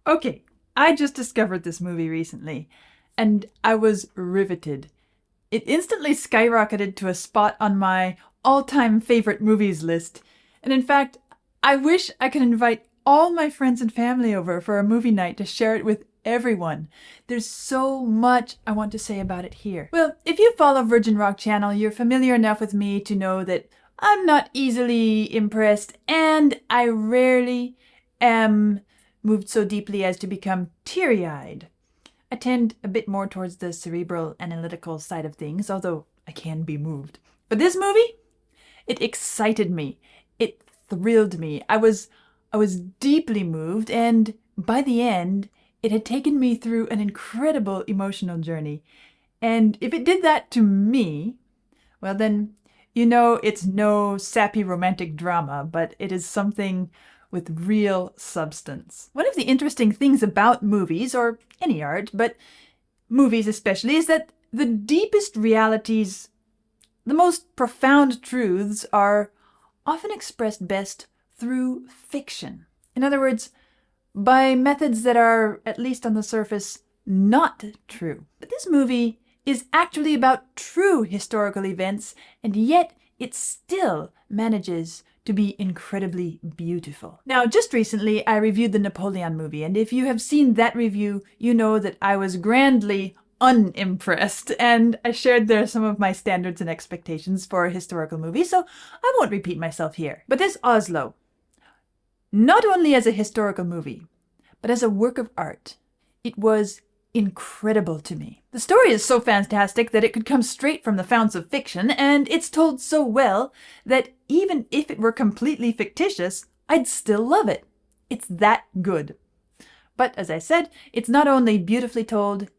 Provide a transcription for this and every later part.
Okay, I just discovered this movie recently, and I was riveted. It instantly skyrocketed to a spot on my all-time favorite movies list. And in fact, I wish I could invite all my friends and family over for a movie night to share it with everyone. There's so much I want to say about it here. Well, if you follow Virgin Rock Channel, you're familiar enough with me to know that I'm not easily impressed, and I rarely am moved so deeply as to become teary-eyed. I tend a bit more towards the cerebral analytical side of things, although I can be moved. But this movie, it excited me. It thrilled me. I was deeply moved, and by the end, it had taken me through an incredible emotional journey. And if it did that to me, well then, you know it's no sappy romantic drama, but it is something with real substance. One of the interesting things about movies, or any art, but movies especially, is that the deepest realities, the most profound truths, are often expressed best through fiction. In other words, by methods that are, at least on the surface, not true. But this movie is actually about true historical events, and yet it still manages to be incredibly beautiful. Now, just recently, I reviewed the Napoleon movie, and if you have seen that review, you know that I was grandly unimpressed, and I shared there some of my standards and expectations for a historical movie, so I won't repeat myself here. But this Oslo, not only as a historical movie, but as a work of art, it was incredible to me. The story is so fantastic that it could come straight from the founts of fiction, and it's told so well that even if it were completely fictitious, I'd still love it. It's that good. But as I said, it's not only beautifully told,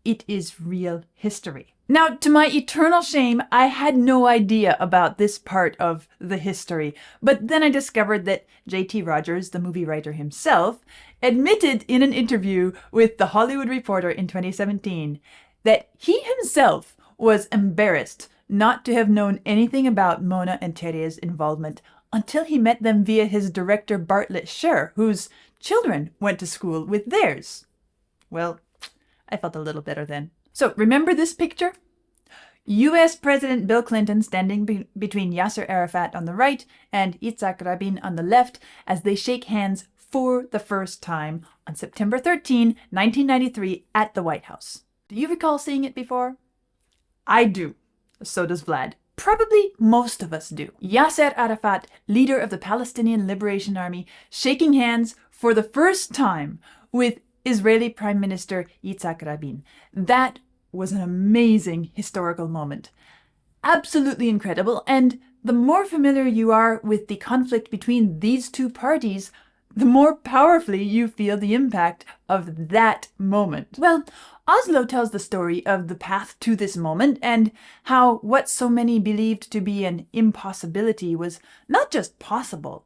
it is real history. Now, to my eternal shame, I had no idea about this part of the history, but then I discovered that J.T. Rogers, the movie writer himself, admitted in an interview with The Hollywood Reporter in 2017 that he himself was embarrassed not to have known anything about Mona and Terje's involvement until he met them via his director Bartlett Sher, whose children went to school with theirs. Well, I felt a little better then. So remember this picture? US President Bill Clinton standing between Yasser Arafat on the right and Yitzhak Rabin on the left as they shake hands for the first time on September 13, 1993 at the White House. Do you recall seeing it before? I do. So does Vlad. Probably most of us do. Yasser Arafat, leader of the Palestinian Liberation Army, shaking hands for the first time with Israeli Prime Minister Yitzhak Rabin. That was an amazing historical moment. Absolutely incredible, and the more familiar you are with the conflict between these two parties, the more powerfully you feel the impact of that moment. Well, Oslo tells the story of the path to this moment and how what so many believed to be an impossibility was not just possible,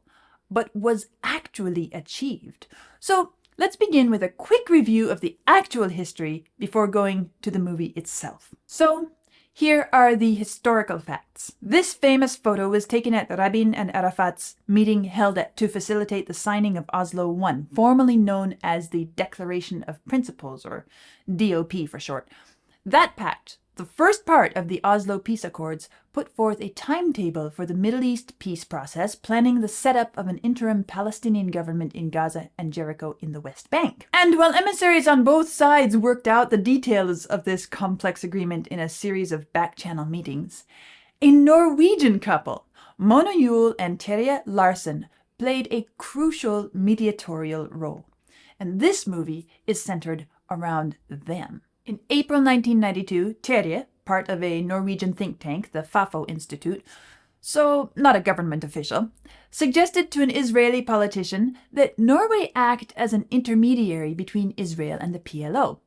but was actually achieved. So let's begin with a quick review of the actual history before going to the movie itself. So, here are the historical facts. This famous photo was taken at Rabin and Arafat's meeting held to facilitate the signing of Oslo I, formerly known as the Declaration of Principles, or DOP for short. That pact, the first part of the Oslo Peace Accords, put forth a timetable for the Middle East peace process, planning the setup of an interim Palestinian government in Gaza and Jericho in the West Bank. And while emissaries on both sides worked out the details of this complex agreement in a series of back-channel meetings, a Norwegian couple, Mona Juul and Terje Larsen, played a crucial mediatorial role. And this movie is centered around them. In April 1992, Terje, part of a Norwegian think tank, the Fafo Institute, so not a government official, suggested to an Israeli politician that Norway act as an intermediary between Israel and the PLO.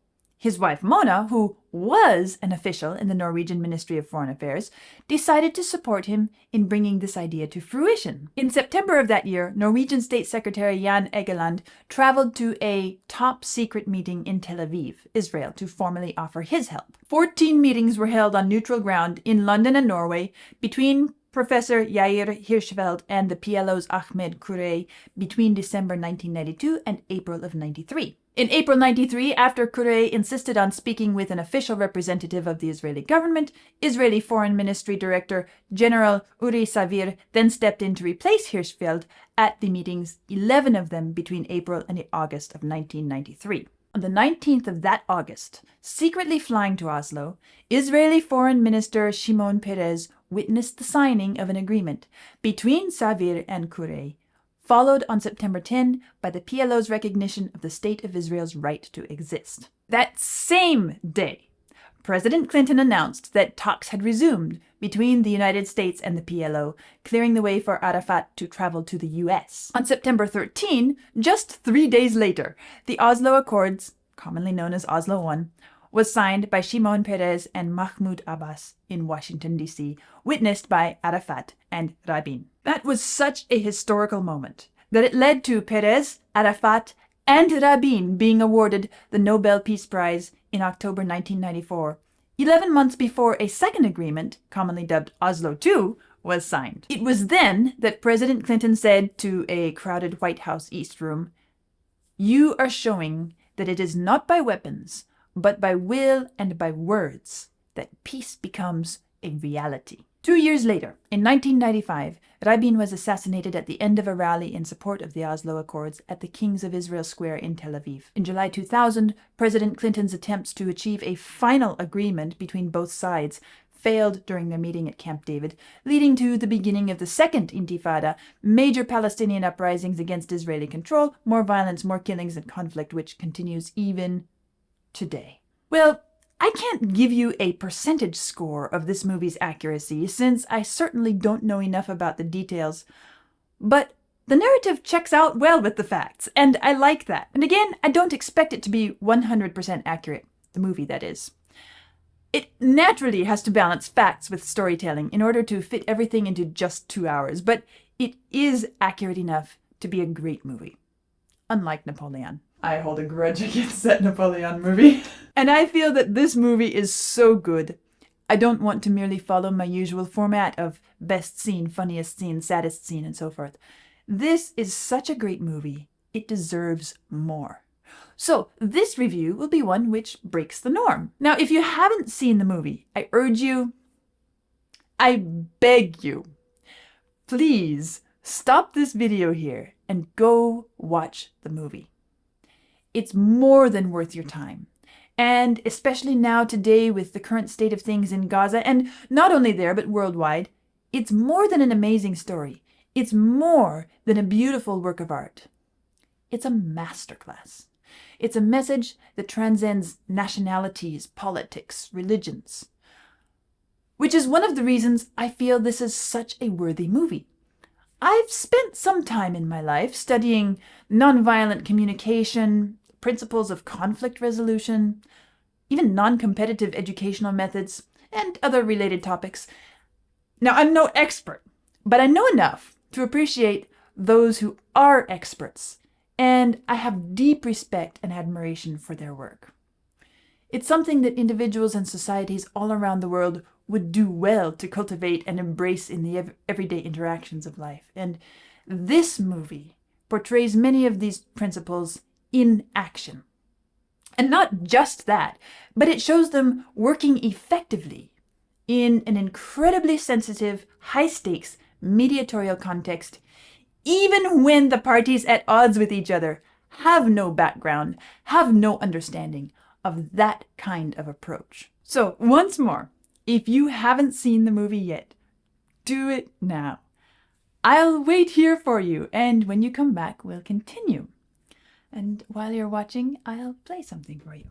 His wife Mona, who was an official in the Norwegian Ministry of Foreign Affairs, decided to support him in bringing this idea to fruition. In September of that year, Norwegian State Secretary Jan Egeland traveled to a top-secret meeting in Tel Aviv, Israel, to formally offer his help. 14 meetings were held on neutral ground in London and Norway between Professor Yair Hirschfeld and the PLO's Ahmed Kurey between December 1992 and April of 93. In April 93, after Kure insisted on speaking with an official representative of the Israeli government, Israeli Foreign Ministry Director General Uri Savir then stepped in to replace Hirschfeld at the meetings, 11 of them between April and August of 1993. On the 19th of that August, secretly flying to Oslo, Israeli Foreign Minister Shimon Peres witnessed the signing of an agreement between Savir and Kure, followed on September 10 by the PLO's recognition of the State of Israel's right to exist. That same day, President Clinton announced that talks had resumed between the United States and the PLO, clearing the way for Arafat to travel to the US. On September 13, just 3 days later, the Oslo Accords, commonly known as Oslo I, was signed by Shimon Peres and Mahmoud Abbas in Washington, D.C., witnessed by Arafat and Rabin. That was such a historical moment that it led to Peres, Arafat, and Rabin being awarded the Nobel Peace Prize in October 1994, 11 months before a second agreement, commonly dubbed Oslo II, was signed. It was then that President Clinton said to a crowded White House East Room, "You are showing that it is not by weapons, but by will and by words that peace becomes a reality." 2 years later, in 1995, Rabin was assassinated at the end of a rally in support of the Oslo Accords at the Kings of Israel Square in Tel Aviv. In July 2000, President Clinton's attempts to achieve a final agreement between both sides failed during their meeting at Camp David, leading to the beginning of the Second Intifada, major Palestinian uprisings against Israeli control, more violence, more killings, and conflict, which continues even today. Well, I can't give you a percentage score of this movie's accuracy, since I certainly don't know enough about the details, but the narrative checks out well with the facts, and I like that. And again, I don't expect it to be 100% accurate, the movie that is. It naturally has to balance facts with storytelling in order to fit everything into just 2 hours, but it is accurate enough to be a great movie. Unlike Napoleon. I hold a grudge against that Napoleon movie. And I feel that this movie is so good. I don't want to merely follow my usual format of best scene, funniest scene, saddest scene, and so forth. This is such a great movie. It deserves more. So this review will be one which breaks the norm. Now, if you haven't seen the movie, I urge you, I beg you, please stop this video here and go watch the movie. It's more than worth your time. And especially now today with the current state of things in Gaza, and not only there, but worldwide, it's more than an amazing story. It's more than a beautiful work of art. It's a masterclass. It's a message that transcends nationalities, politics, religions, which is one of the reasons I feel this is such a worthy movie. I've spent some time in my life studying nonviolent communication, principles of conflict resolution, even non-competitive educational methods, and other related topics. Now, I'm no expert, but I know enough to appreciate those who are experts, and I have deep respect and admiration for their work. It's something that individuals and societies all around the world would do well to cultivate and embrace in the everyday interactions of life. And this movie portrays many of these principles in action. And not just that, but it shows them working effectively in an incredibly sensitive, high-stakes mediatorial context, even when the parties at odds with each other have no background, have no understanding of that kind of approach. So once more, if you haven't seen the movie yet, do it now. I'll wait here for you, and when you come back, we'll continue. And while you're watching, I'll play something for you.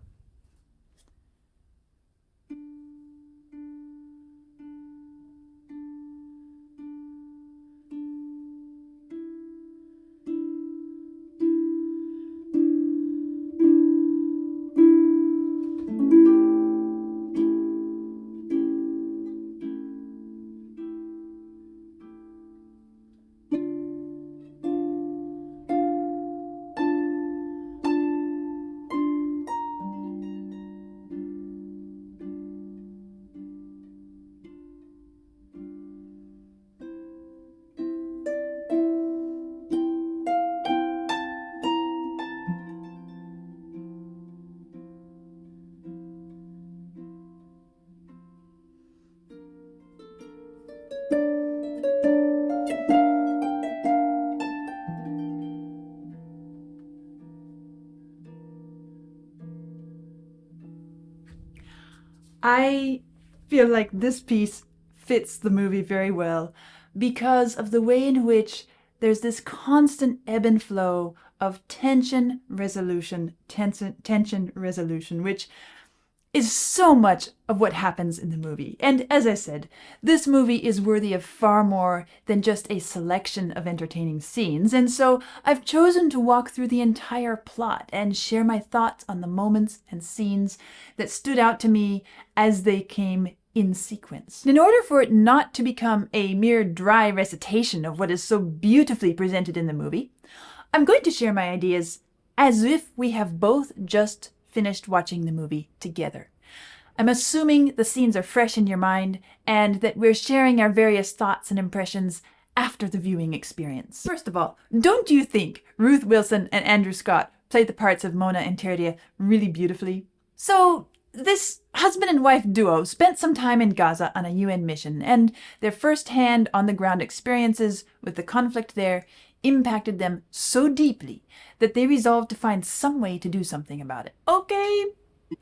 I feel like this piece fits the movie very well because of the way in which there's this constant ebb and flow of tension, resolution, tension, resolution, which is so much of what happens in the movie. And as I said, this movie is worthy of far more than just a selection of entertaining scenes, and so I've chosen to walk through the entire plot and share my thoughts on the moments and scenes that stood out to me as they came in sequence. In order for it not to become a mere dry recitation of what is so beautifully presented in the movie, I'm going to share my ideas as if we have both just finished watching the movie together. I'm assuming the scenes are fresh in your mind and that we're sharing our various thoughts and impressions after the viewing experience. First of all, don't you think Ruth Wilson and Andrew Scott played the parts of Mona and Terje really beautifully? So, this husband and wife duo spent some time in Gaza on a UN mission, and their first-hand on-the-ground experiences with the conflict there impacted them so deeply that they resolved to find some way to do something about it. Okay,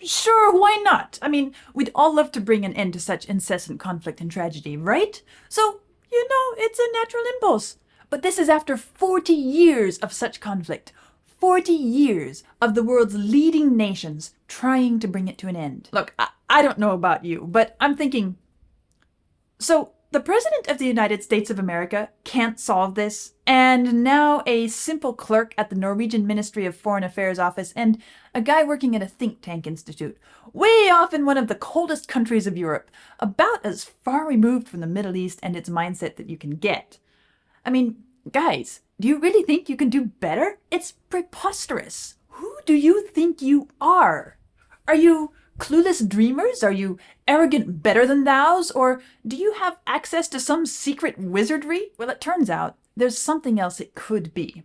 sure, why not? I mean, we'd all love to bring an end to such incessant conflict and tragedy, right? So, it's a natural impulse. But this is after 40 years of such conflict. 40 years of the world's leading nations trying to bring it to an end. Look, I don't know about you, but I'm thinking, so the President of the United States of America can't solve this, and now a simple clerk at the Norwegian Ministry of Foreign Affairs office and a guy working at a think tank institute, way off in one of the coldest countries of Europe, about as far removed from the Middle East and its mindset that you can get. I mean, guys, do you really think you can do better? It's preposterous. Who do you think you are? Are you clueless dreamers? Are you arrogant better-than-thous? Or do you have access to some secret wizardry? Well, it turns out there's something else it could be.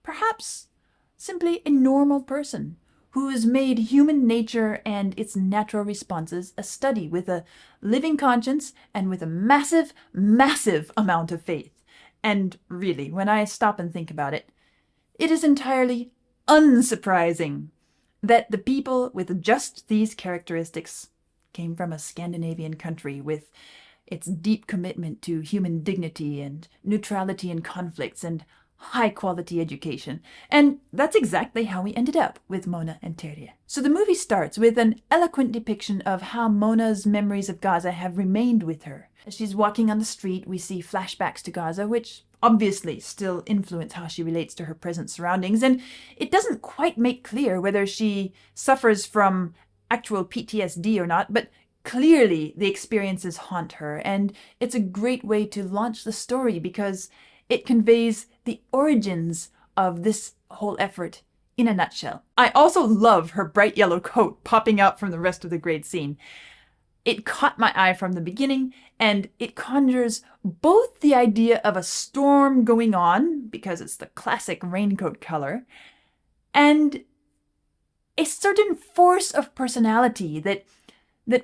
Perhaps simply a normal person who has made human nature and its natural responses a study with a living conscience and with a massive, massive amount of faith. And really, when I stop and think about it, it is entirely unsurprising that the people with just these characteristics came from a Scandinavian country with its deep commitment to human dignity and neutrality in conflicts and high-quality education. And that's exactly how we ended up with Mona and Terje. So the movie starts with an eloquent depiction of how Mona's memories of Gaza have remained with her. As she's walking on the street, we see flashbacks to Gaza, which obviously still influence how she relates to her present surroundings, and it doesn't quite make clear whether she suffers from actual PTSD or not, but clearly the experiences haunt her, and it's a great way to launch the story because it conveys the origins of this whole effort in a nutshell. I also love her bright yellow coat popping out from the rest of the great scene. It caught my eye from the beginning, and it conjures both the idea of a storm going on, because it's the classic raincoat color, and a certain force of personality that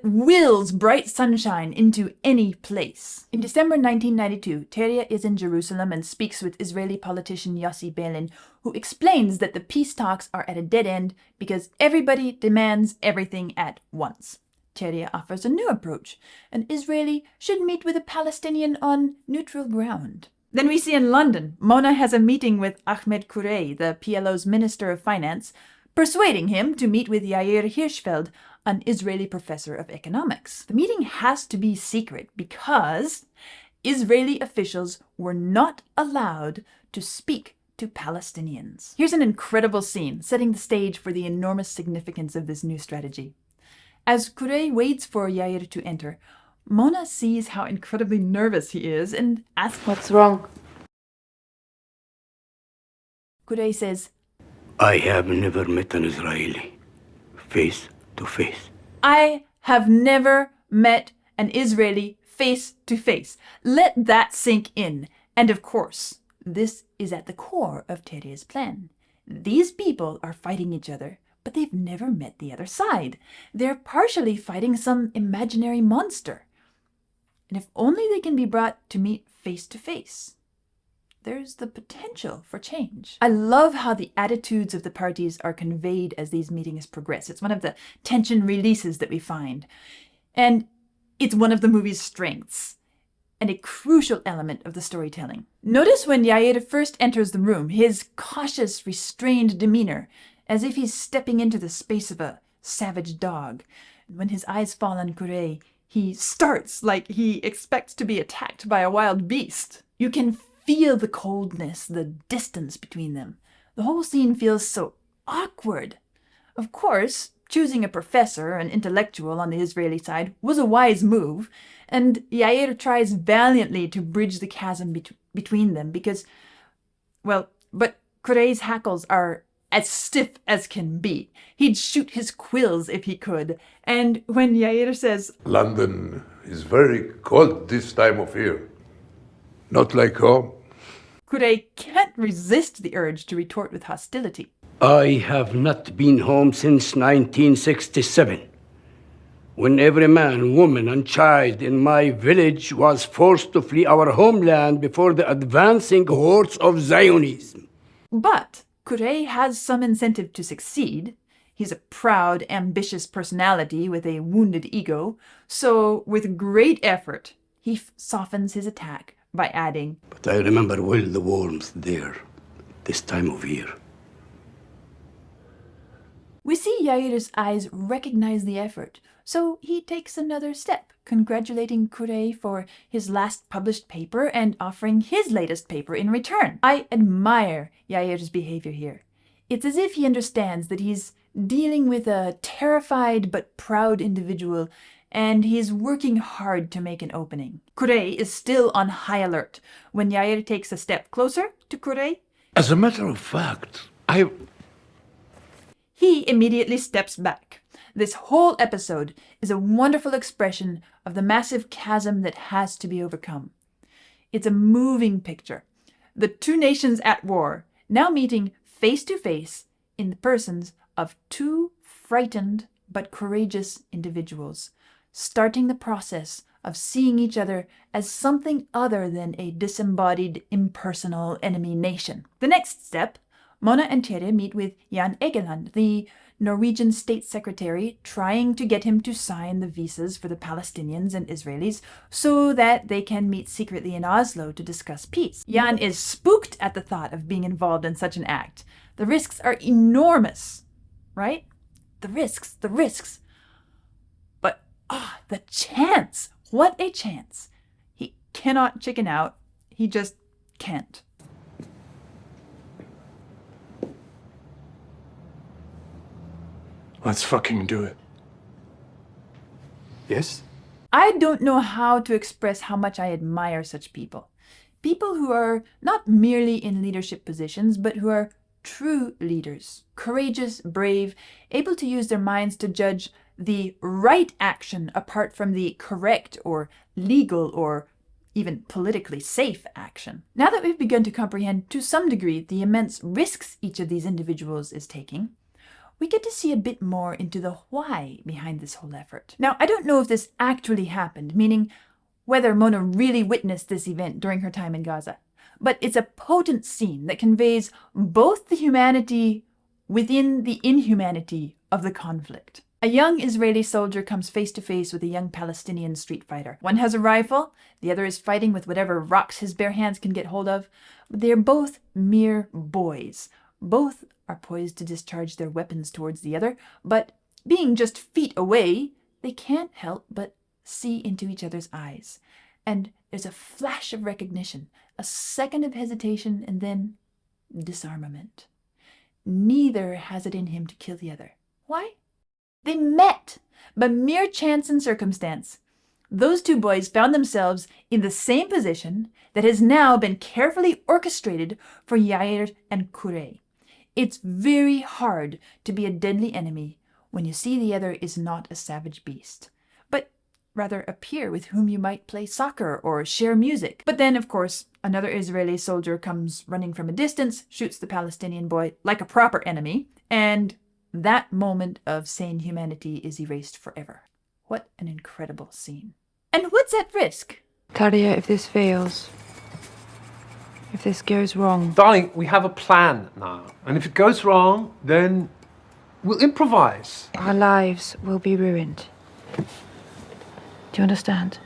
wills bright sunshine into any place. In December 1992, Terje is in Jerusalem and speaks with Israeli politician Yossi Beilin, who explains that the peace talks are at a dead end because everybody demands everything at once. Terje offers a new approach. An Israeli should meet with a Palestinian on neutral ground. Then we see in London, Mona has a meeting with Ahmed Kurey, the PLO's Minister of Finance, persuading him to meet with Yair Hirschfeld, an Israeli professor of economics. The meeting has to be secret because Israeli officials were not allowed to speak to Palestinians. Here's an incredible scene setting the stage for the enormous significance of this new strategy. As Kurey waits for Yair to enter, Mona sees how incredibly nervous he is and asks, "What's wrong?" Kurey says, I have never met an Israeli face to face. I have never met an Israeli face to face. Let that sink in. And of course, this is at the core of Terje's plan. These people are fighting each other, but they've never met the other side. They're partially fighting some imaginary monster. And if only they can be brought to meet face to face. there's the potential for change. I love how the attitudes of the parties are conveyed as these meetings progress. It's one of the tension releases that we find. And it's one of the movie's strengths and a crucial element of the storytelling. Notice when Yair first enters the room, his cautious, restrained demeanor, as if he's stepping into the space of a savage dog. When his eyes fall on Kure, he starts like he expects to be attacked by a wild beast. You can feel the coldness, the distance between them. The whole scene feels so awkward. Of course, choosing a professor, an intellectual on the Israeli side, was a wise move, and Yair tries valiantly to bridge the chasm between them because, well, but Kure's hackles are as stiff as can be. He'd shoot his quills if he could. And when Yair says, London is very cold this time of year. Not like home. Kure can't resist the urge to retort with hostility. I have not been home since 1967, when every man, woman, and child in my village was forced to flee our homeland before the advancing hordes of Zionism. But Kure has some incentive to succeed. He's a proud, ambitious personality with a wounded ego, so with great effort, he softens his attack by adding, But I remember well the warmth there, this time of year. We see Yair's eyes recognize the effort, so he takes another step, congratulating Kure for his last published paper and offering his latest paper in return. I admire Yair's behavior here. It's as if he understands that he's dealing with a terrified but proud individual, and he's working hard to make an opening. Kure is still on high alert. When Yair takes a step closer to Kure, As a matter of fact, he immediately steps back. This whole episode is a wonderful expression of the massive chasm that has to be overcome. It's a moving picture. The two nations at war, now meeting face to face in the persons of two frightened but courageous individuals, starting the process of seeing each other as something other than a disembodied, impersonal enemy nation. The next step, Mona and Tere meet with Jan Egeland, the Norwegian state secretary, trying to get him to sign the visas for the Palestinians and Israelis so that they can meet secretly in Oslo to discuss peace. Jan is spooked at the thought of being involved in such an act. The risks are enormous, right? The risks. But, the chance! What a chance! He cannot chicken out. He just can't. Let's fucking do it. Yes? I don't know how to express how much I admire such people. People who are not merely in leadership positions, but who are true leaders. Courageous, brave, able to use their minds to judge the right action apart from the correct or legal or even politically safe action. Now that we've begun to comprehend to some degree the immense risks each of these individuals is taking, we get to see a bit more into the why behind this whole effort. Now, I don't know if this actually happened, meaning whether Mona really witnessed this event during her time in Gaza, but it's a potent scene that conveys both the humanity within the inhumanity of the conflict. A young Israeli soldier comes face to face with a young Palestinian street fighter. One has a rifle, the other is fighting with whatever rocks his bare hands can get hold of. They're both mere boys. Both are poised to discharge their weapons towards the other, but being just feet away, they can't help but see into each other's eyes. And there's a flash of recognition, a second of hesitation, and then disarmament. Neither has it in him to kill the other. Why? They met by mere chance and circumstance. Those two boys found themselves in the same position that has now been carefully orchestrated for Yair and Kure. It's very hard to be a deadly enemy when you see the other is not a savage beast, but rather a peer with whom you might play soccer or share music. But then, of course, another Israeli soldier comes running from a distance, shoots the Palestinian boy like a proper enemy, and that moment of sane humanity is erased forever. What an incredible scene. And what's at risk? Tadia, if this fails, If this goes wrong, Darling, we have a plan now. And if it goes wrong, then we'll improvise. our lives will be ruined. Do you understand?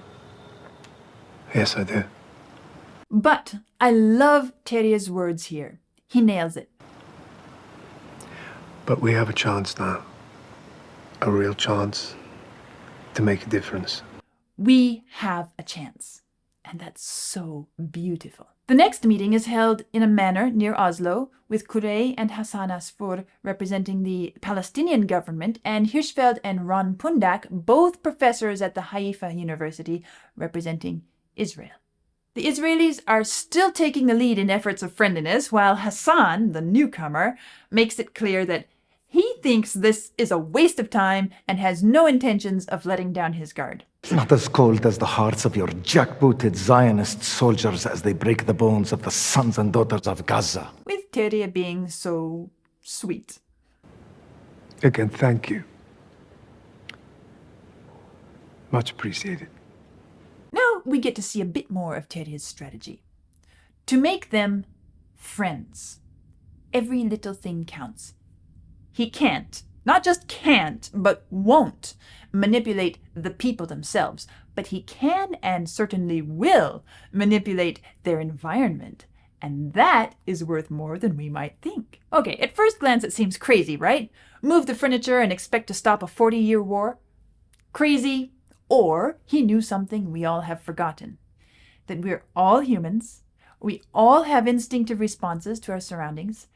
Yes, I do. But I love Terrier's words here. He nails it. But we have a chance now. A real chance to make a difference. We have a chance. And that's so beautiful. The next meeting is held in a manor near Oslo, with Kure and Hassan Asfour representing the Palestinian government, and Hirschfeld and Ron Pundak, both professors at the Haifa University, representing Israel. The Israelis are still taking the lead in efforts of friendliness, while Hassan, the newcomer, makes it clear that he thinks this is a waste of time and has no intentions of letting down his guard. It's not as cold as the hearts of your jackbooted Zionist soldiers as they break the bones of the sons and daughters of Gaza. With Terrier being so sweet. Again, thank you. Much appreciated. Now we get to see a bit more of Terrier's strategy. To make them friends. Every little thing counts. He can't, not just can't, but won't manipulate the people themselves, but he can and certainly will manipulate their environment. And that is worth more than we might think. Okay, at first glance it seems crazy, right? Move the furniture and expect to stop a 40-year war? Crazy, or he knew something we all have forgotten. That we're all humans, we all have instinctive responses to our surroundings,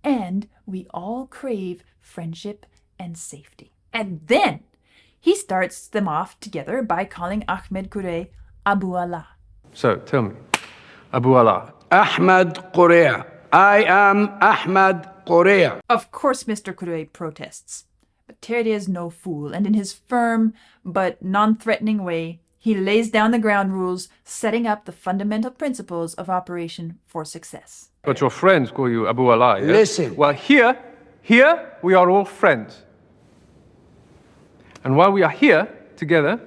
and we all crave friendship and safety. And then he starts them off together by calling Ahmed Kure Abu Allah. So, tell me, Abu Allah. Ahmed Korea. I am Ahmed Korea. Of course, Mr. Kure protests. But Terrier is no fool, and in his firm but non-threatening way, he lays down the ground rules, setting up the fundamental principles of Operation for Success. But your friends call you Abu Allah, yes? Listen. Well, here we are all friends. And while we are here together,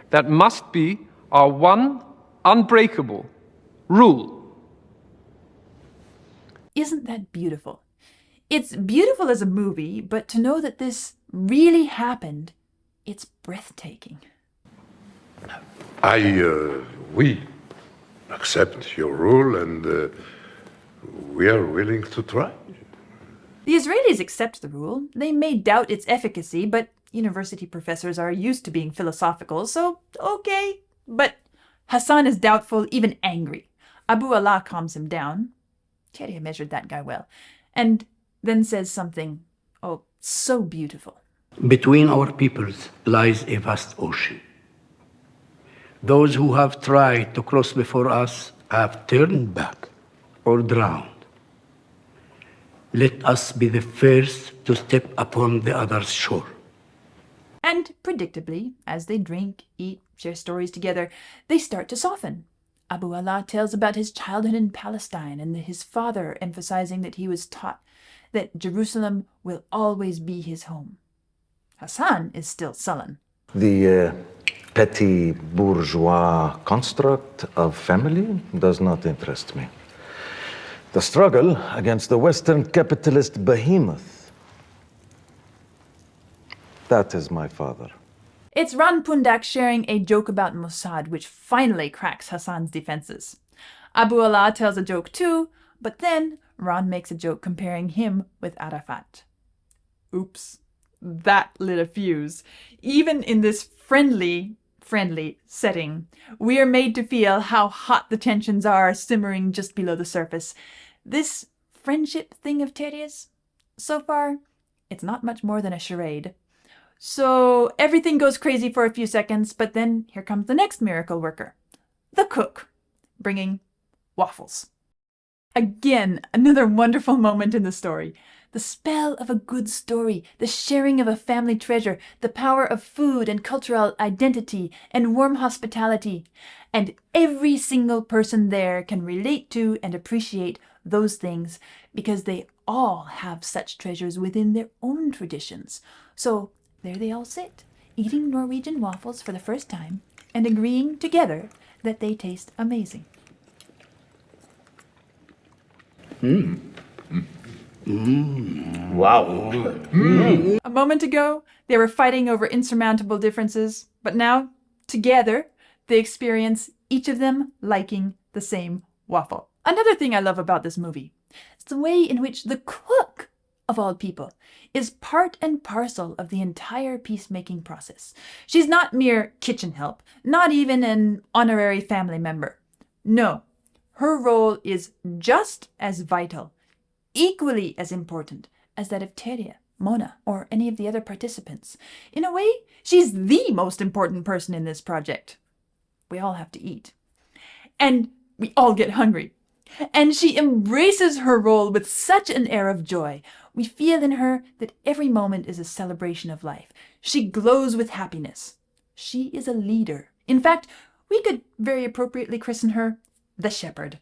that must be our one unbreakable rule. Isn't that beautiful? It's beautiful as a movie, but to know that this really happened, it's breathtaking. We accept your rule and we are willing to try. The Israelis accept the rule. They may doubt its efficacy, but university professors are used to being philosophical, so okay. But Hassan is doubtful, even angry. Abu Allah calms him down. Terrier measured that guy well. And then says something, so beautiful. Between our peoples lies a vast ocean. Those who have tried to cross before us have turned back or drowned. Let us be the first to step upon the other's shore. And predictably, as they drink, eat, share stories together, they start to soften. Abu Allah tells about his childhood in Palestine and his father emphasizing that he was taught that Jerusalem will always be his home. Hassan is still sullen. The petty bourgeois construct of family does not interest me. The struggle against the Western capitalist behemoth, that is my father. It's Ron Pundak sharing a joke about Mossad, which finally cracks Hassan's defenses. Abu Allah tells a joke too, but then Ron makes a joke comparing him with Arafat. Oops, that lit a fuse. Even in this friendly setting, we are made to feel how hot the tensions are simmering just below the surface. This friendship thing of Terrier's, so far, it's not much more than a charade. So everything goes crazy for a few seconds, but then here comes the next miracle worker, the cook, bringing waffles. Again, another wonderful moment in the story. The spell of a good story, the sharing of a family treasure, the power of food and cultural identity and warm hospitality. And every single person there can relate to and appreciate those things because they all have such treasures within their own traditions. So there they all sit, eating Norwegian waffles for the first time and agreeing together that they taste amazing. Wow. A moment ago, they were fighting over insurmountable differences, but now, together, they experience each of them liking the same waffle. Another thing I love about this movie is the way in which the cook, of all people, is part and parcel of the entire peacemaking process. She's not mere kitchen help, not even an honorary family member. No, her role is just as vital, equally as important as that of Terje, Mona, or any of the other participants. In a way, she's the most important person in this project. We all have to eat. And we all get hungry. And she embraces her role with such an air of joy. We feel in her that every moment is a celebration of life. She glows with happiness. She is a leader. In fact, we could very appropriately christen her the shepherd.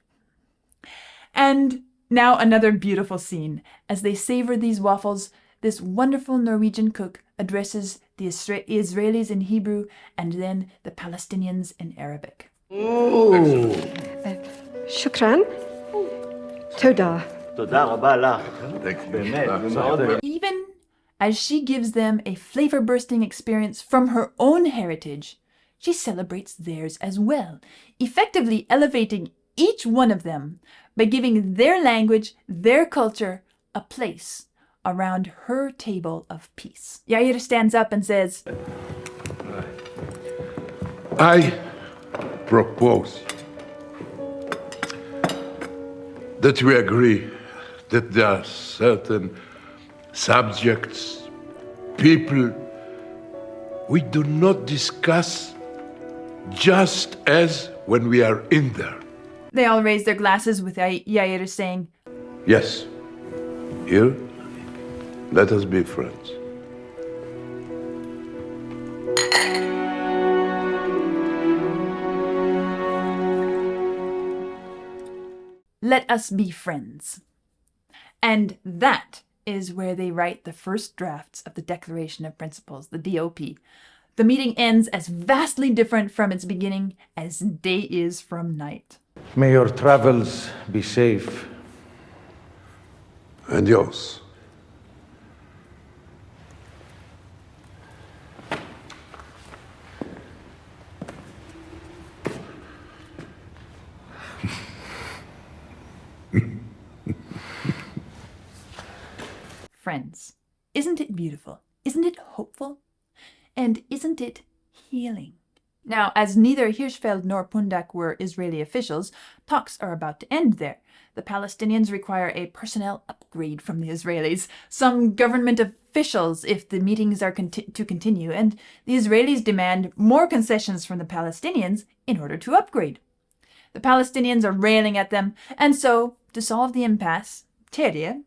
And now another beautiful scene. As they savor these waffles, this wonderful Norwegian cook addresses the Israelis in Hebrew and then the Palestinians in Arabic. شكرا. تودا. Even as she gives them a flavor-bursting experience from her own heritage, she celebrates theirs as well, effectively elevating each one of them by giving their language, their culture, a place around her table of peace. Yair stands up and says, I propose that we agree that there are certain subjects, people we do not discuss just as when we are in there. They all raise their glasses with Yair saying, Yes, here, let us be friends. let us be friends. And that is where they write the first drafts of the Declaration of Principles, the DOP. The meeting ends as vastly different from its beginning as day is from night. May your travels be safe. And yours. Friends, isn't it beautiful? Isn't it hopeful? And isn't it healing? Now, as neither Hirschfeld nor Pundak were Israeli officials, talks are about to end there. The Palestinians require a personnel upgrade from the Israelis, some government officials if the meetings are to continue, and the Israelis demand more concessions from the Palestinians in order to upgrade. The Palestinians are railing at them, and so, to solve the impasse, Terje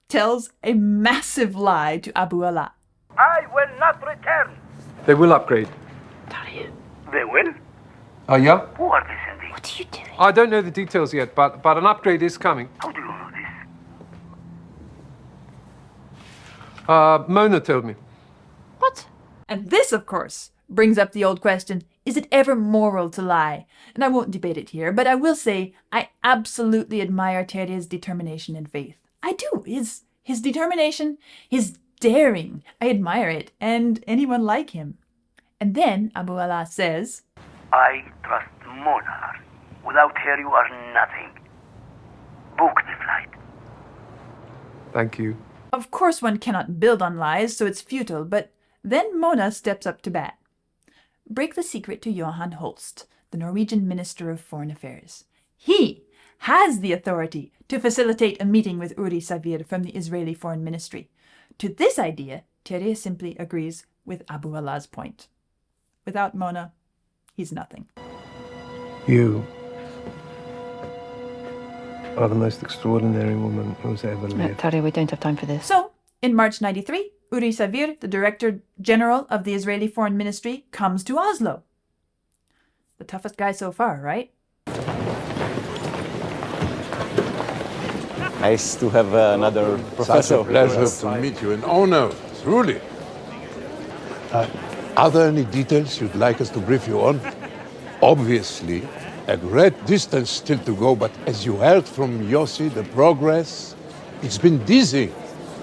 tells a massive lie to Abu Allah. I will not return. They will upgrade. They will? Oh, yeah? Who are they sending? What are you doing? I don't know the details yet, but an upgrade is coming. How do you know this? Mona told me. What? And this, of course, brings up the old question, is it ever moral to lie? And I won't debate it here, but I will say I absolutely admire Terje's determination and faith. I do. His determination, his daring, I admire it, and anyone like him. And then Abu Allah says, I trust Mona. Without her, you are nothing. Book the flight. Thank you. of course one cannot build on lies, so it's futile, but then Mona steps up to bat. Break the secret to Johan Holst, the Norwegian Minister of Foreign Affairs. He has the authority to facilitate a meeting with Uri Savir from the Israeli Foreign Ministry. To this idea, Terje simply agrees with Abu Allah's point. Without Mona, he's nothing. You are the most extraordinary woman who's ever lived. Terje, we don't have time for this. So, in March 93, Uri Savir, the Director General of the Israeli Foreign Ministry, comes to Oslo. The toughest guy so far, right? Nice to have another professor. Such a pleasure to meet you, an honor, truly. Are there any details you'd like us to brief you on? Obviously, A great distance still to go, but as you heard from Yossi, the progress, it's been dizzy.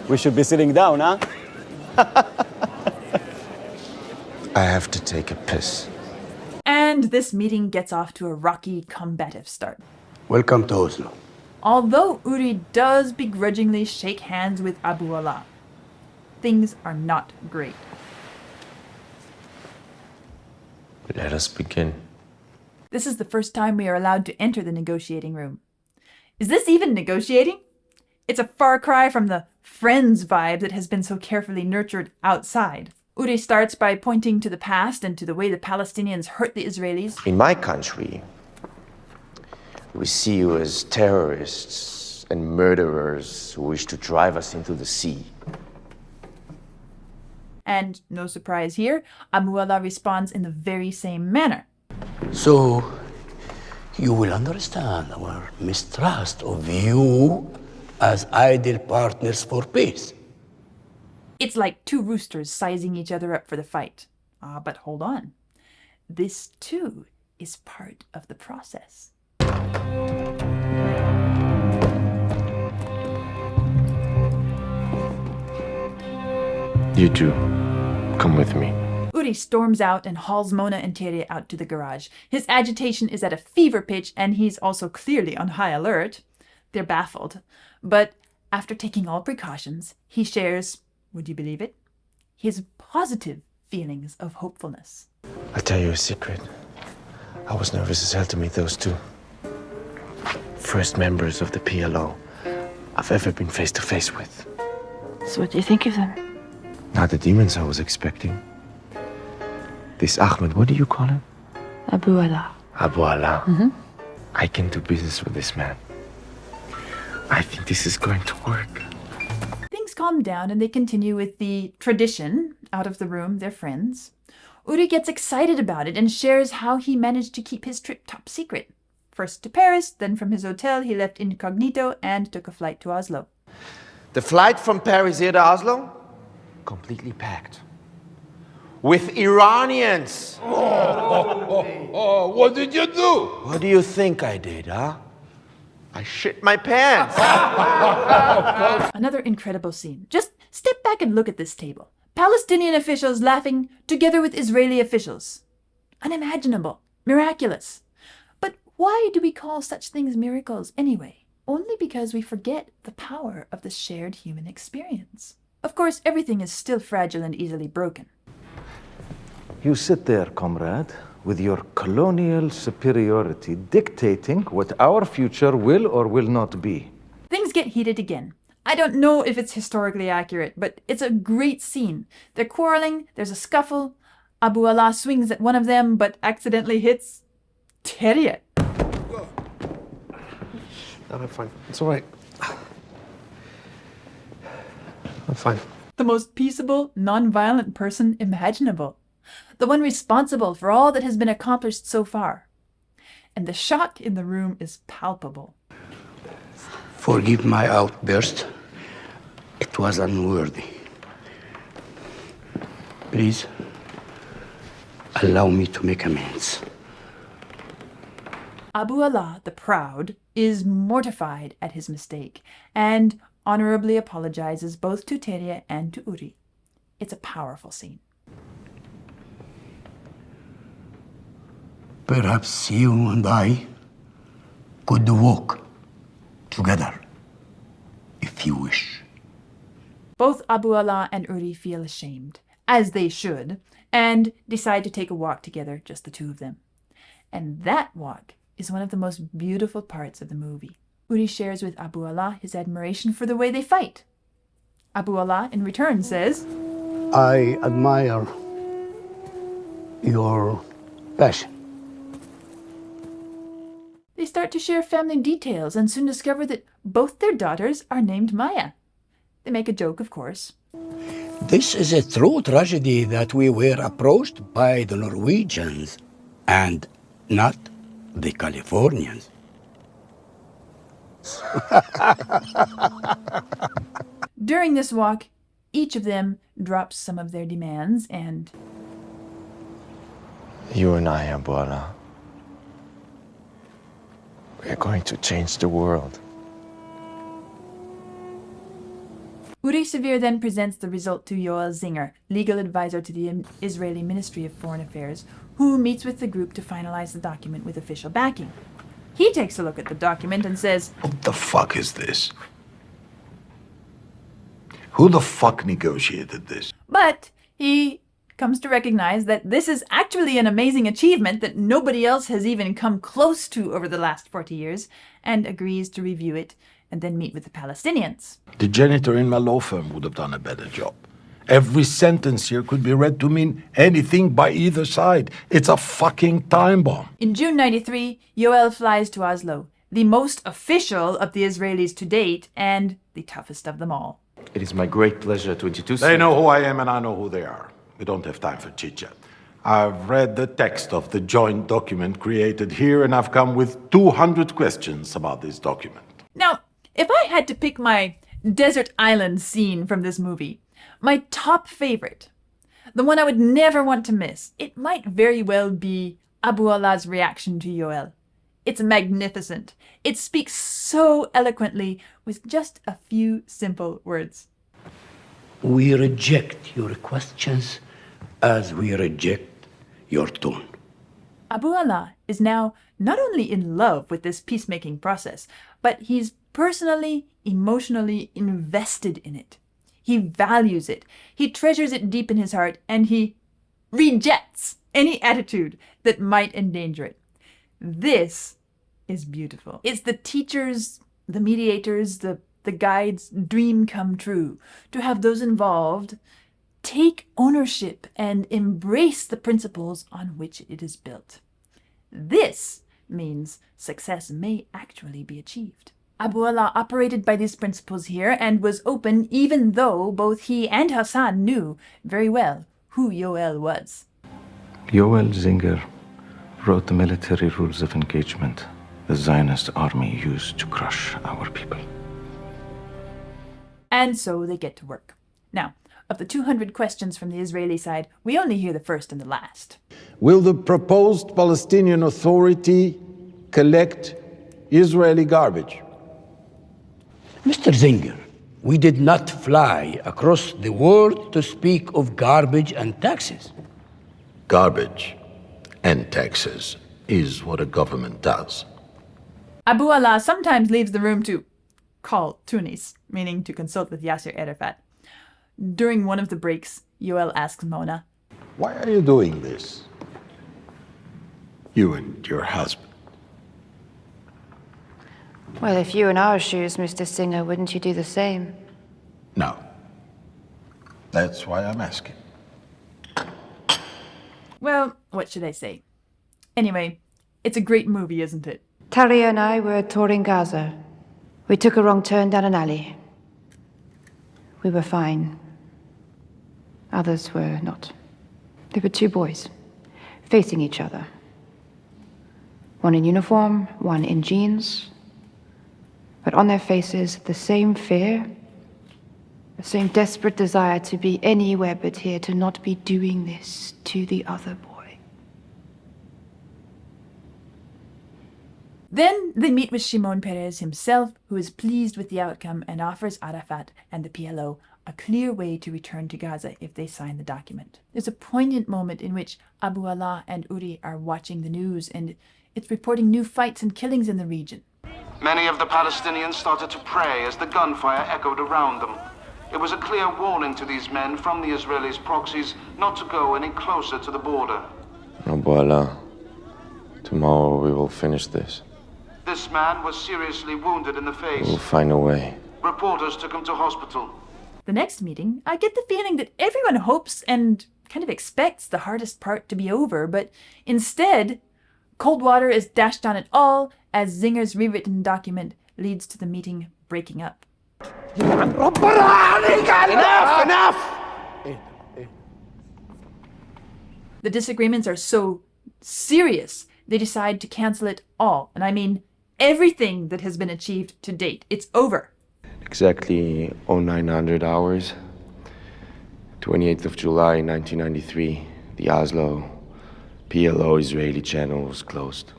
We should be sitting down, huh? I have to take a piss. And this meeting gets off to a rocky, combative start. Welcome to Oslo. Although Uri does begrudgingly shake hands with Abu Allah, things are not great. Let us begin. This is the first time we are allowed to enter the negotiating room. Is this even negotiating? It's a far cry from the friends vibe that has been so carefully nurtured outside. Uri starts by pointing to the past and to the way the Palestinians hurt the Israelis. In my country, we see you as terrorists and murderers who wish to drive us into the sea. And no surprise here, Abu Allah responds in the very same manner. So, you will understand our mistrust of you as ideal partners for peace. It's like two roosters sizing each other up for the fight. But hold on. This too is part of the process. You two, come with me. Uri storms out and hauls Mona and Terje out to the garage. His agitation is at a fever pitch and he's also clearly on high alert. They're baffled. But after taking all precautions, he shares, would you believe it, his positive feelings of hopefulness. I'll tell you a secret. I was nervous as hell to meet those two. First members of the PLO I've ever been face to face with. So what do you think of them? Not the demons I was expecting. This Ahmed, what do you call him? Abu Allah. Abu Allah. I can do business with this man. I think this is going to work. Things calm down and they continue with the tradition. Out of the room, they're friends. Uri gets excited about it and shares how he managed to keep his trip top secret. First to Paris, then from his hotel he left incognito and took a flight to Oslo. The flight from Paris here to Oslo? Completely packed. With Iranians! What did you do? What do you think I did, huh? I shit my pants! Another incredible scene. Just step back and look at this table. Palestinian officials laughing together with Israeli officials. Unimaginable. Miraculous. But why do we call such things miracles anyway? Only because we forget the power of the shared human experience. Of course, everything is still fragile and easily broken. You sit there, comrade, with your colonial superiority dictating what our future will or will not be. Things get heated again. I don't know if it's historically accurate, but it's a great scene. They're quarreling, there's a scuffle. Abu Allah swings at one of them, but accidentally hits Terje. No, I'm fine. It's all right. I'm fine. The most peaceable, non-violent person imaginable. The one responsible for all that has been accomplished so far. And the shock in the room is palpable. Forgive my outburst. It was unworthy. Please, allow me to make amends. Abu Allah, the proud, is mortified at his mistake and honorably apologizes both to Terje and to Uri. It's a powerful scene. Perhaps you and I could walk together, if you wish. Both Abu Allah and Uri feel ashamed, as they should, and decide to take a walk together, just the two of them. And that walk is one of the most beautiful parts of the movie. Uri shares with Abu Allah his admiration for the way they fight. Abu Allah, in return, says, I admire your passion. They start to share family details and soon discover that both their daughters are named Maya. They make a joke, of course. This is a true tragedy that we were approached by the Norwegians and not the Californians. During this walk, each of them drops some of their demands and... You and I, Abu Allah. We're going to change the world. Uri Severe then presents the result to Yoel Zinger, legal advisor to the Israeli Ministry of Foreign Affairs, who meets with the group to finalize the document with official backing. He takes a look at the document and says, What the fuck is this? Who the fuck negotiated this? but he comes to recognize that this is actually an amazing achievement that nobody else has even come close to over the last 40 years, and agrees to review it and then meet with the Palestinians. The janitor in my law firm would have done a better job. Every sentence here could be read to mean anything by either side. It's a fucking time bomb. In June 93, Yoel flies to Oslo, the most official of the Israelis to date and the toughest of them all. It is my great pleasure to introduce They you. know who I am and I know who they are. We don't have time for chit-chat. I've read the text of the joint document created here, and I've come with 200 questions about this document. Now, if I had to pick my desert island scene from this movie, my top favorite, the one I would never want to miss, it might very well be Abu Allah's reaction to Yoel. It's magnificent. It speaks so eloquently with just a few simple words. We reject your questions as we reject your tone. Abu Allah is now not only in love with this peacemaking process, but he's personally, emotionally invested in it. He values it, he treasures it deep in his heart, and he rejects any attitude that might endanger it. This is beautiful. It's the teachers, the mediators, the guides' dream come true, to have those involved take ownership and embrace the principles on which it is built. This means success may actually be achieved. Abu Allah operated by these principles here and was open even though both he and Hassan knew very well who Yoel was. Yoel Zinger wrote the military rules of engagement the Zionist army used to crush our people. And so they get to work. Now, of the 200 questions from the Israeli side, we only hear the first and the last. Will the proposed Palestinian Authority collect Israeli garbage? Mr. Zinger, we did not fly across the world to speak of garbage and taxes. Garbage and taxes is what a government does. Abu Allah sometimes leaves the room to call Tunis, meaning to consult with Yasser Arafat. During one of the breaks, Yoel asks Mona, Why are you doing this? You and your husband. Well, if you were in our shoes, Mr. Singer, wouldn't you do the same? No. That's why I'm asking. well, what should I say? Anyway, it's a great movie, isn't it? Talia and I were touring Gaza. We took a wrong turn down an alley. We were fine. Others were not. There were two boys, facing each other. One in uniform, one in jeans. But on their faces, the same fear, the same desperate desire to be anywhere but here, to not be doing this to the other boy. Then they meet with Shimon Peres himself, who is pleased with the outcome and offers Arafat and the PLO a clear way to return to Gaza if they sign the document. There's a poignant moment in which Abu Allah and Uri are watching the news, and it's reporting new fights and killings in the region. Many of the Palestinians started to pray as the gunfire echoed around them. It was a clear warning to these men from the Israelis' proxies not to go any closer to the border. Abu Allah, tomorrow we will finish this. This man was seriously wounded in the face. We'll find a way. Reporters took him to hospital. The next meeting, I get the feeling that everyone hopes and kind of expects the hardest part to be over, but instead, cold water is dashed on it all as Zinger's rewritten document leads to the meeting breaking up. Enough! The disagreements are so serious, they decide to cancel it all. And I mean everything that has been achieved to date. It's over. Exactly 0900 hours, 28th of July 1993, the Oslo PLO Israeli channel was closed.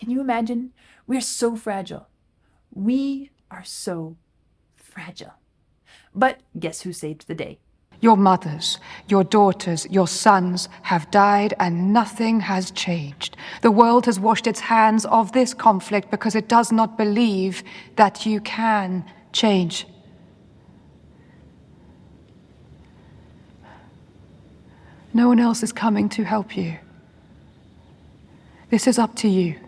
Can you imagine? We're so fragile. We are so fragile. But guess who saved the day? Your mothers, your daughters, your sons have died and nothing has changed. The world has washed its hands of this conflict because it does not believe that you can change. No one else is coming to help you. This is up to you.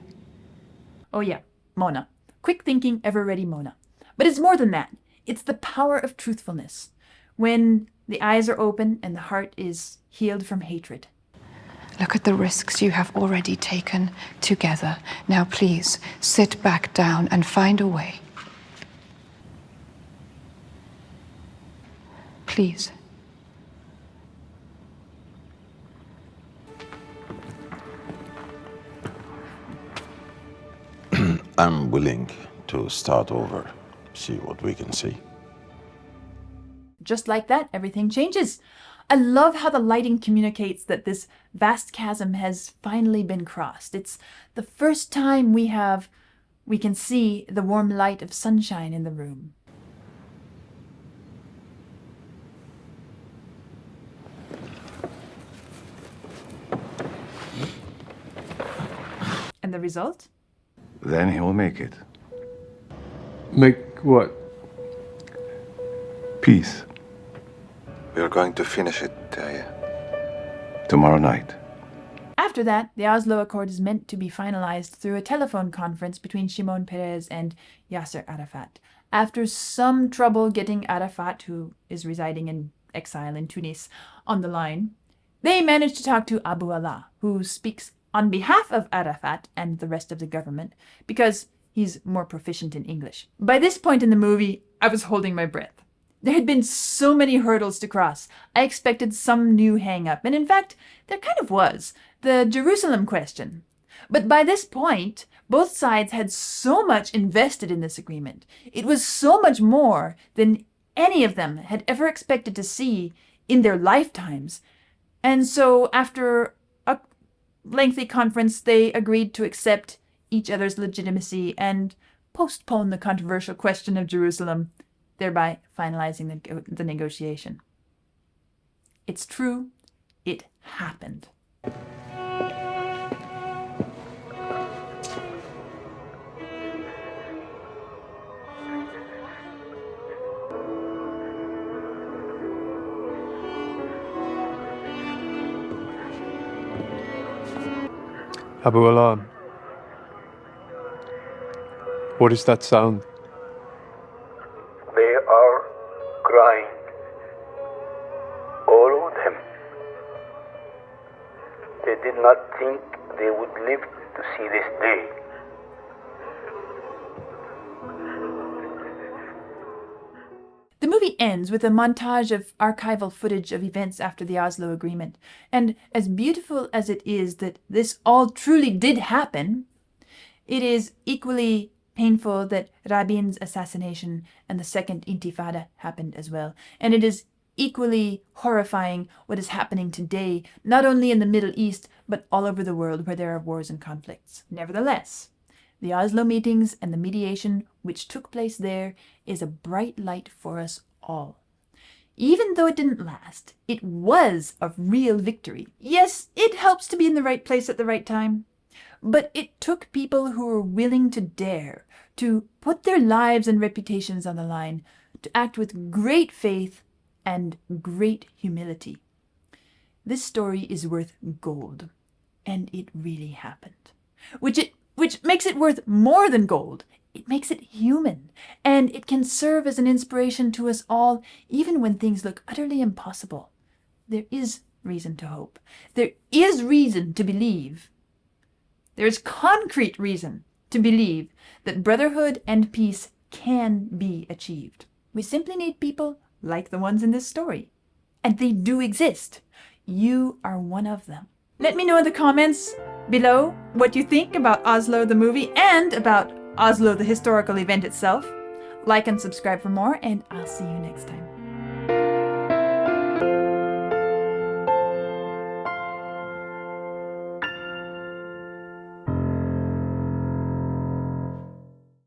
Oh yeah, Mona. Quick thinking, ever ready Mona. But it's more than that. It's the power of truthfulness. When the eyes are open and the heart is healed from hatred. Look at the risks you have already taken together. Now please, sit back down and find a way. Please. I'm willing to start over, see what we can see. Just like that, everything changes. I love how the lighting communicates that this vast chasm has finally been crossed. It's the first time we can see the warm light of sunshine in the room. And the result? Then he'll make it. Make what? Peace. We are going to finish it tomorrow night. After that, the Oslo Accord is meant to be finalized through a telephone conference between Shimon Peres and Yasser Arafat. After some trouble getting Arafat, who is residing in exile in Tunis, on the line, they managed to talk to Abu Allah, who speaks on behalf of Arafat and the rest of the government, because he's more proficient in English. By this point in the movie, I was holding my breath. There had been so many hurdles to cross. I expected some new hang-up, and in fact, there kind of was, the Jerusalem question. But by this point, both sides had so much invested in this agreement. It was so much more than any of them had ever expected to see in their lifetimes. And so after a lengthy conference, they agreed to accept each other's legitimacy and postpone the controversial question of Jerusalem, thereby finalizing the negotiation. It's true, it happened. Abu Allah. What is that sound? They are crying. All of them. They did not think they would live to see this day. The movie ends with a montage of archival footage of events after the Oslo Agreement. And as beautiful as it is that this all truly did happen, it is equally painful that Rabin's assassination and the Second Intifada happened as well. And it is equally horrifying what is happening today, not only in the Middle East, but all over the world where there are wars and conflicts. Nevertheless, the Oslo meetings and the mediation which took place there is a bright light for us all. Even though it didn't last, it was a real victory. Yes, it helps to be in the right place at the right time. But it took people who were willing to dare, to put their lives and reputations on the line, to act with great faith and great humility. This story is worth gold, and it really happened. Which makes it worth more than gold. It makes it human, and it can serve as an inspiration to us all, even when things look utterly impossible. There is reason to hope. There is reason to believe. There is concrete reason to believe that brotherhood and peace can be achieved. We simply need people like the ones in this story. And they do exist. You are one of them. Let me know in the comments below what you think about Oslo the movie and about Oslo the historical event itself. Like and subscribe for more, and I'll see you next time.